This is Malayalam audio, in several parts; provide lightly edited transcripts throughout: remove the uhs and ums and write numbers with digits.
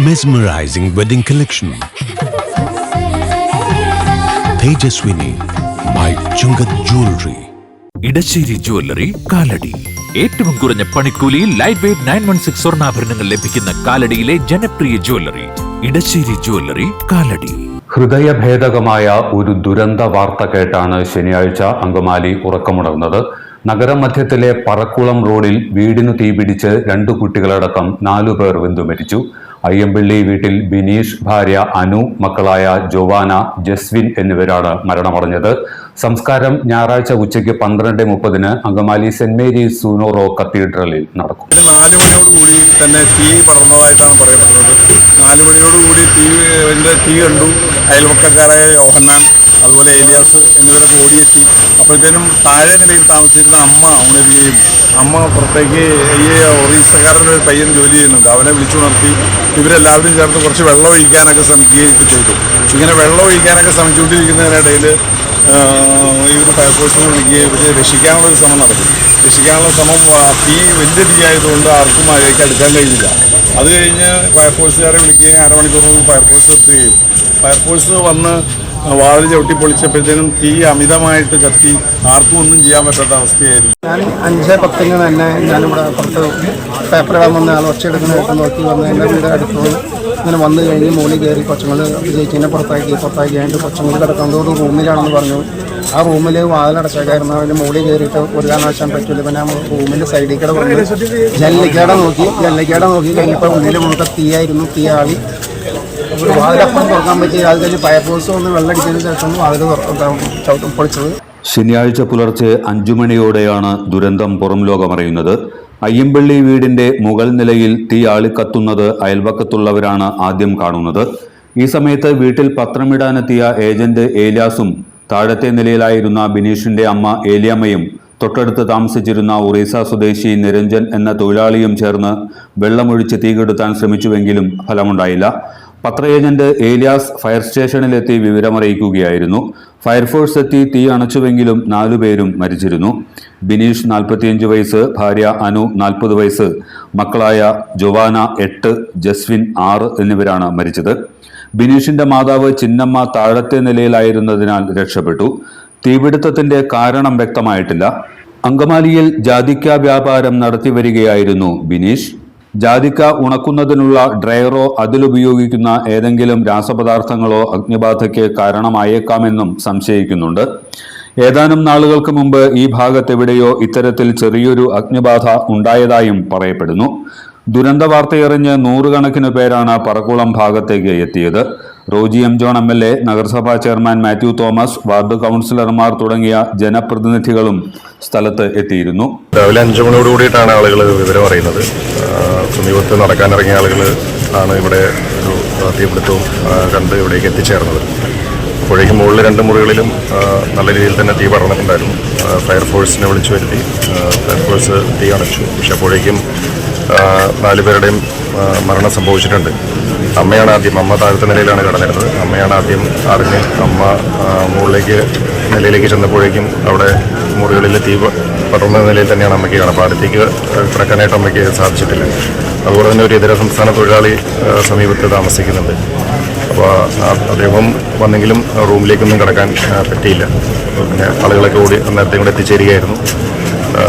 Mesmerizing wedding collection. Tejaswini by Chungat Jewelry. Edasseri jewellery Kalady. ഏറ്റവും കുറഞ്ഞ പണിക്കൂലിയിൽ ലൈറ്റ് വെയ്റ്റ് 916 സ്വർണ്ണാഭരണങ്ങൾ ലഭിക്കുന്ന കാലടിയിലെ ജനപ്രിയ ജ്വല്ലറി ഇടശ്ശേരി ജ്വല്ലറി കാലടി. ഹൃദയഭേദകമായ ഒരു ദുരന്ത വാർത്ത കേട്ടാണ് ശനിയാഴ്ച അങ്കമാലി ഉറക്കമുണർന്നത്. നഗരമധ്യത്തിലെ പറക്കുളം റോഡിൽ വീടിനു തീപിടിച്ച് 2 കുട്ടികളടക്കം 4 പേർ വെന്തുമരിച്ചു. അയ്യമ്പള്ളി വീട്ടിൽ ബിനീഷ്, ഭാര്യ അനു, മക്കളായ ജോവാന, ജസ്വിൻ എന്നിവരാണ് മരണമടഞ്ഞത്. സംസ്കാരം ഞായറാഴ്ച ഉച്ചയ്ക്ക് 12:30 അങ്കമാലി സെന്റ് മേരീസ് സൂനോറോ കത്തീഡ്രലിൽ നടക്കും. 4 മണിയോടുകൂടി തന്നെ തീ പടർന്നതായിട്ടാണ് പറയപ്പെടുന്നത്. 4 മണിയോടുകൂടി തീ കണ്ടു. അയൽവക്കക്കാരായ യോഹന്നാൻ, അതുപോലെ ഏലിയാസ് എന്നിവരൊക്കെ ഓടിയെത്തി. അപ്പോഴത്തേനും താഴെ നിലയിൽ താമസിച്ചിരുന്ന അമ്മ ഉണരുകയും, അമ്മ പുറത്തേക്ക് ഈ ഒറീസക്കാരൻ്റെ ഒരു പയ്യൻ ജോലി ചെയ്യുന്നുണ്ട്, അവനെ വിളിച്ചുണർത്തി ഇവരെല്ലാവരും ചേർത്ത് കുറച്ച് വെള്ളം ഒഴിക്കാനൊക്കെ ശ്രമിക്കുകയൊക്കെ ചെയ്തു. ഇങ്ങനെ വെള്ളം ഒഴിക്കാനൊക്കെ ശ്രമിച്ചുകൊണ്ടിരിക്കുന്നതിനിടയിൽ ഇവർ ഫയർഫോഴ്സിനെ വിളിക്കുകയും ഇവരെ രക്ഷിക്കാനുള്ളൊരു ശ്രമം നടത്തി. രക്ഷിക്കാനുള്ള ശ്രമം തീ വലിയ തീയായതുകൊണ്ട് ആർക്കും അതിലേക്ക് അടുക്കാൻ കഴിഞ്ഞില്ല. അത് കഴിഞ്ഞ് ഫയർഫോഴ്സുകാരെ വിളിക്കുകയും അരമണിക്കൂറിനുള്ളിൽ ഫയർഫോഴ്സ് എത്തുകയും ഫയർഫോഴ്സ് വന്ന് വാതിൽ ചവിട്ടി പൊളിച്ചപ്പോഴത്തേനും തീ അമിതമായിട്ട് കത്തി ആർക്കും ഒന്നും ചെയ്യാൻ പറ്റാത്ത അവസ്ഥയായിരുന്നു. ഞാൻ 5:10 തന്നെ ഞാനിവിടെ പുറത്ത് പേപ്പറിടാൻ വന്ന ആൾ ഒച്ചയെടുക്കുന്നതായിട്ട് നോക്കി വന്ന് എൻ്റെ വീട് അടുത്ത് ഇങ്ങനെ വന്നു കഴിഞ്ഞ് മുകളിൽ കയറി കൊച്ചുങ്ങൾ ചേച്ചീനെ പുറത്താക്കി കഴിഞ്ഞിട്ട് കൊച്ചുങ്ങൾ കിടക്കുന്നതോട് റൂമിലാണെന്ന് പറഞ്ഞു. ആ റൂമിൽ വാതിലടച്ചേക്കായിരുന്നു. അതിന് മുകളിൽ കയറിയിട്ട് ഒരു കാരണവശാൻ പറ്റില്ല. പിന്നെ റൂമിൻ്റെ സൈഡിൽ കൂടെ വന്ന് ജനലിക്കേടെ നോക്കി കഴിഞ്ഞപ്പോൾ ഉള്ളിൽ മുഴുത്ത തീയായിരുന്നു. തീ ആളി വാതിലപ്പം തുറക്കാൻ പറ്റി. അത് കഴിഞ്ഞ് ഫയർഫോഴ്സ് വന്ന് വെള്ളമടിച്ചതിന് ശേഷം വാതിൽ പൊളിച്ചത്. ശനിയാഴ്ച പുലർച്ചെ 5 മണിയോടെയാണ് ദുരന്തം പുറം ലോകമറിയുന്നത്. അയ്യമ്പള്ളി വീടിന്റെ മുകൾ നിലയിൽ തീ ആളിക്കത്തുന്നത് അയൽവക്കത്തുള്ളവരാണ് ആദ്യം കാണുന്നത്. ഈ സമയത്ത് വീട്ടിൽ പത്രമിടാനെത്തിയ ഏജന്റ് ഏലിയാസും താഴത്തെ നിലയിലായിരുന്ന ബിനീഷിന്റെ അമ്മ ഏലിയമ്മയും തൊട്ടടുത്ത് താമസിച്ചിരുന്ന ഒറീസ സ്വദേശി നിരഞ്ജൻ എന്ന തൊഴിലാളിയും ചേർന്ന് വെള്ളമൊഴിച്ച് തീ കെടുത്താൻ ശ്രമിച്ചുവെങ്കിലും ഫലമുണ്ടായില്ല. പത്ര ഏജന്റ് ഏലിയാസ് ഫയർ സ്റ്റേഷനിലെത്തി വിവരമറിയിക്കുകയായിരുന്നു. ഫയർഫോഴ്സ് എത്തി തീ അണച്ചുവെങ്കിലും 4 പേരും മരിച്ചിരുന്നു. ബിനീഷ് 45 വയസ്സ്, ഭാര്യ അനു 40 വയസ്സ്, മക്കളായ ജോവാന 8, ജസ്വിൻ 6 എന്നിവരാണ് മരിച്ചത്. ബിനീഷിന്റെ മാതാവ് ചിന്നമ്മ താഴത്തെ നിലയിലായിരുന്നതിനാൽ രക്ഷപ്പെട്ടു. തീപിടുത്തത്തിന്റെ കാരണം വ്യക്തമായിട്ടില്ല. അങ്കമാലിയിൽ ജാതിക്ക വ്യാപാരം നടത്തിവരികയായിരുന്നു ബിനീഷ്. ജാതിക്ക ഉണക്കുന്നതിനുള്ള ഡ്രയറോ അതിലുപയോഗിക്കുന്ന ഏതെങ്കിലും രാസപദാർത്ഥങ്ങളോ അഗ്നിബാധയ്ക്ക് കാരണമായേക്കാമെന്നും സംശയിക്കുന്നുണ്ട്. ഏതാനും നാളുകൾക്ക് മുമ്പ് ഈ ഭാഗത്തെവിടെയോ ഇത്തരത്തിൽ ചെറിയൊരു അഗ്നിബാധ ഉണ്ടായതായും പറയപ്പെടുന്നു. ദുരന്ത വാർത്തയറിഞ്ഞ് 100 കണക്കിന് പേരാണ് പറക്കുളം ഭാഗത്തേക്ക് എത്തിയത്. റോജി എം ജോൺ MLA, നഗരസഭാ ചെയർമാൻ മാത്യു തോമസ്, വാർഡ് കൗൺസിലർമാർ തുടങ്ങിയ ജനപ്രതിനിധികളും സ്ഥലത്ത് എത്തിയിരുന്നു. രാവിലെ 5 മണിയോടുകൂടിയിട്ടാണ് ആളുകൾ വിവരം അറിയുന്നത്. സമീപത്ത് നടക്കാനിറങ്ങിയ ആളുകൾ ആണ് ഇവിടെ ഒരു തീപിടുത്തവും കണ്ട് ഇവിടേക്ക് എത്തിച്ചേർന്നത്. അപ്പോഴേക്കും മുകളിൽ 2 മുറികളിലും നല്ല രീതിയിൽ തന്നെ തീ പടർന്നിട്ടുണ്ടായിരുന്നു. ഫയർഫോഴ്സിനെ വിളിച്ചു വരുത്തി ഫയർഫോഴ്സ് തീ അണച്ചു. പക്ഷെ അപ്പോഴേക്കും 4 പേരുടെയും മരണം സംഭവിച്ചിട്ടുണ്ട്. അമ്മ താഴത്തെ നിലയിലാണ് കിടന്നിരുന്നത്. അമ്മയാണ് ആദ്യം അറിഞ്ഞ് അമ്മ മുകളിലേക്ക് നിലയിലേക്ക് ചെന്നപ്പോഴേക്കും അവിടെ മുറികളിൽ തീ പടർന്ന നിലയിൽ തന്നെയാണ് അമ്മയ്ക്ക് കാണുന്നത്. അപ്പോൾ അടുത്തേക്ക് കിടക്കാനായിട്ട് അമ്മയ്ക്ക് സാധിച്ചിട്ടില്ല. അതുപോലെ തന്നെ ഒരു ഇതര സംസ്ഥാന തൊഴിലാളി സമീപത്ത് താമസിക്കുന്നുണ്ട്. അപ്പോൾ അദ്ദേഹം വന്നെങ്കിലും റൂമിലേക്കൊന്നും കിടക്കാൻ പറ്റിയില്ല. പിന്നെ ആളുകളൊക്കെ ഓടി നേരത്തെ കൂടെ എത്തിച്ചേരുകയായിരുന്നു.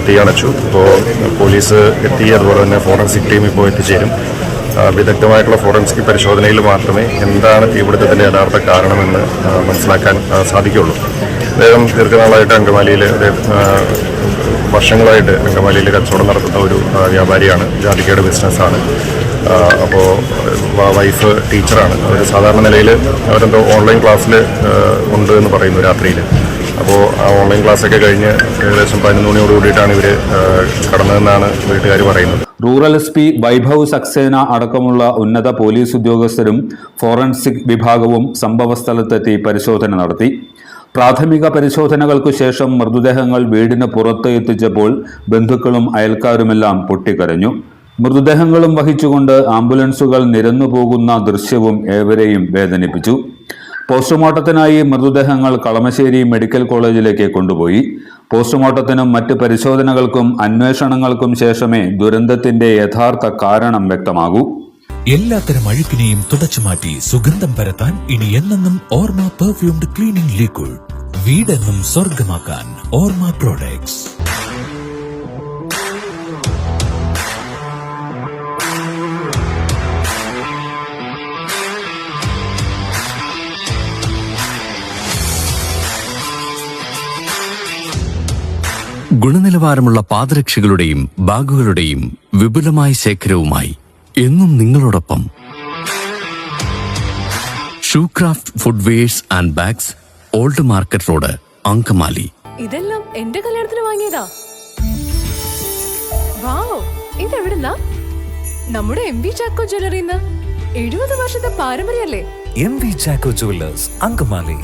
തീ അണച്ചു. ഇപ്പോൾ പോലീസ് എത്തി, അതുപോലെ തന്നെ ഫോറൻസിക് ടീം ഇപ്പോൾ എത്തിച്ചേരും. വിദഗ്ധമായിട്ടുള്ള ഫോറൻസിക് പരിശോധനയിൽ മാത്രമേ എന്താണ് തീപിടുത്തത്തിൻ്റെ യഥാർത്ഥ കാരണമെന്ന് മനസ്സിലാക്കാൻ സാധിക്കുകയുള്ളൂ. അദ്ദേഹം ദീർഘനാളായിട്ട് അങ്കമാലിയിൽ വർഷങ്ങളായിട്ട് അങ്കമാലിയിൽ കച്ചവടം നടത്തുന്ന ഒരു വ്യാപാരിയാണ്. ജാതിക്കയുടെ ബിസിനസ്സാണ്. അപ്പോൾ വൈഫ് ടീച്ചറാണ്. അവർ സാധാരണ നിലയിൽ അവരെന്തോ ഓൺലൈൻ ക്ലാസ്സിൽ ഉണ്ട് എന്ന് പറയുന്നു രാത്രിയിൽ. അപ്പോൾ ആ ഓൺലൈൻ ക്ലാസ്സൊക്കെ കഴിഞ്ഞ് ഏകദേശം 11 മണിയോടുകൂടിയിട്ടാണ് ഇവർ കടന്നതെന്നാണ് വീട്ടുകാർ പറയുന്നത്. റൂറൽ SP വൈഭവ് സക്സേന അടക്കമുള്ള ഉന്നത പോലീസ് ഉദ്യോഗസ്ഥരും ഫോറൻസിക് വിഭാഗവും സംഭവസ്ഥലത്തെത്തി പരിശോധന നടത്തി. പ്രാഥമിക പരിശോധനകൾക്കു ശേഷം മൃതദേഹങ്ങൾ വീടിന് പുറത്ത് എത്തിച്ചപ്പോൾ ബന്ധുക്കളും അയൽക്കാരുമെല്ലാം പൊട്ടിക്കരഞ്ഞു. മൃതദേഹങ്ങളും വഹിച്ചുകൊണ്ട് ആംബുലൻസുകൾ നിരന്നുപോകുന്ന ദൃശ്യവും ഏവരെയും വേദനിപ്പിച്ചു. പോസ്റ്റ്മോർട്ടത്തിനായി മൃതദേഹങ്ങൾ കളമശ്ശേരി മെഡിക്കൽ കോളേജിലേക്ക് കൊണ്ടുപോയി. പോസ്റ്റ്മോർട്ടത്തിനും മറ്റ് പരിശോധനകൾക്കും അന്വേഷണങ്ങൾക്കും ശേഷമേ ദുരന്തത്തിന്റെ യഥാർത്ഥ കാരണം വ്യക്തമാകൂ. എല്ലാത്തരം അഴുക്കിനെയും തുടച്ചുമാറ്റി സുഗന്ധം പരത്താൻ ഇനി എന്നെന്നും ഓർമ്മ പെർഫ്യൂംഡ് ക്ലീനിംഗ് ലിക്വിഡ്. വീടെന്നും സ്വർഗമാക്കാൻ ഓർമ്മ പ്രോഡക്ട്സ്. ഗുണനിലവാരമുള്ള പാദരക്ഷകളുടെയും ബാഗുകളുടെയും വിപുലമായ ശേഖരവുമായി എന്നും നിങ്ങളോടൊപ്പം Shoecraft footwears and bags, old market road, Angamaly. ഇതെല്ലാം എന്റെ കല്യാണത്തിന് വാങ്ങിയതാ. വാവ്, ഇതെവിടുന്നാ? നമ്മുടെ MV ചാക്കോ ജ്വല്ലറിന്ന്. 70 വർഷത്തെ പാരമ്പര്യല്ലേ? MV Chacko jewellers, Angamaly.